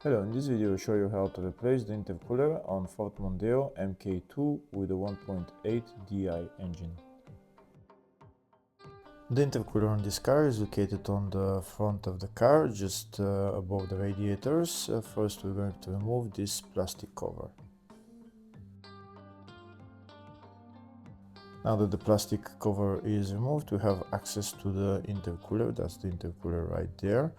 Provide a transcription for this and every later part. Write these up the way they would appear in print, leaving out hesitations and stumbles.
Hello, in this video I will show you how to replace the intercooler on Ford Mondeo Mk2 with a 1.8DI engine. The intercooler on this car is located on the front of the car, just above the radiators. First we're going to remove this plastic cover. Now that the plastic cover is removed, we have access to the intercooler. That's the intercooler right there.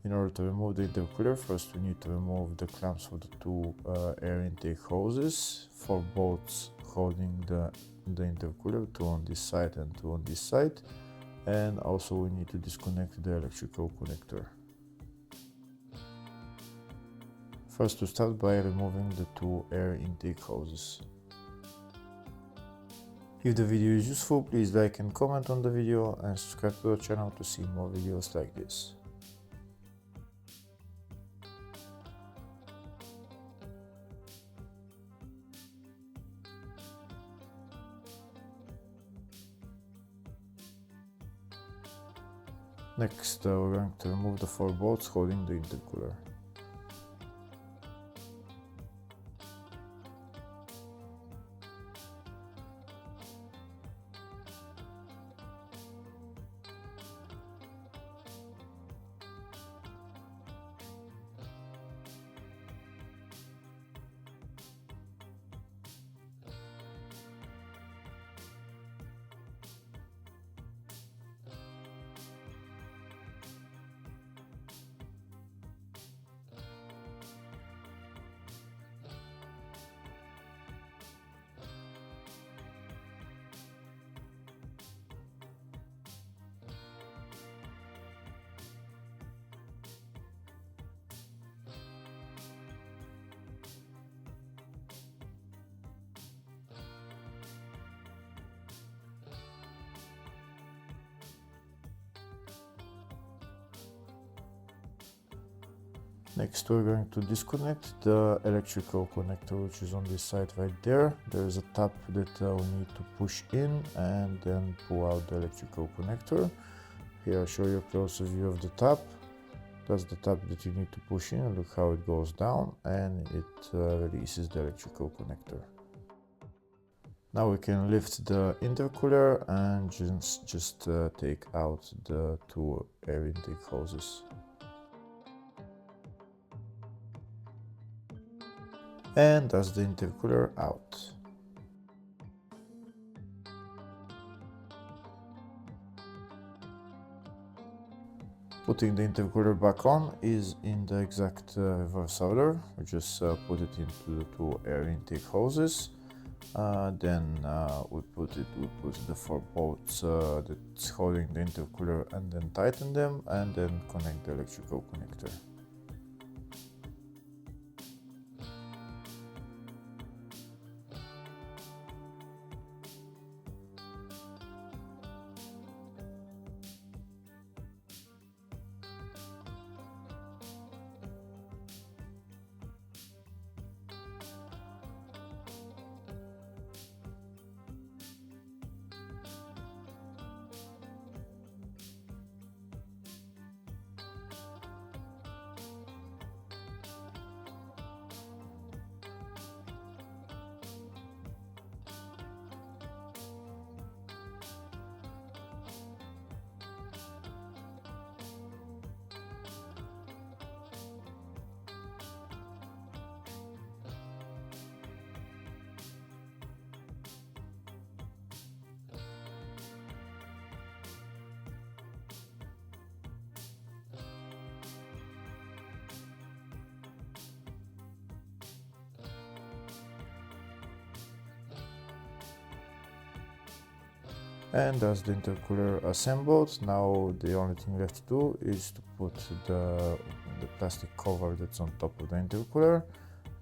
In order to remove the intercooler, first we need to remove the clamps for the two air intake hoses for bolts holding the intercooler, two on this side and two on this side. And also we need to disconnect the electrical connector. First we start by removing the two air intake hoses. If the video is useful, please like and comment on the video and subscribe to the channel to see more videos like this. Next, we're going to remove the four bolts holding the intercooler. Next, we're going to disconnect the electrical connector, which is on this side right there. There is a tab that we need to push in and then pull out the electrical connector. Here I'll show you a closer view of the tab. That's the tab that you need to push in. Look how it goes down and it releases the electrical connector. Now we can lift the intercooler and just take out the two air intake hoses. And that's the intercooler out. Putting the intercooler back on is in the exact reverse order. We just put it into the two air intake hoses. Then we put the four bolts that's holding the intercooler and then tighten them and then connect the electrical connector. And as the intercooler assembled, now the only thing left to do is to put the plastic cover that's on top of the intercooler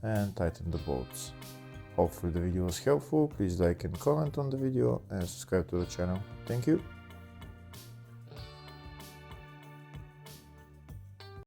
and tighten the bolts. Hopefully the video was helpful. Please like and comment on the video and subscribe to the channel. Thank you.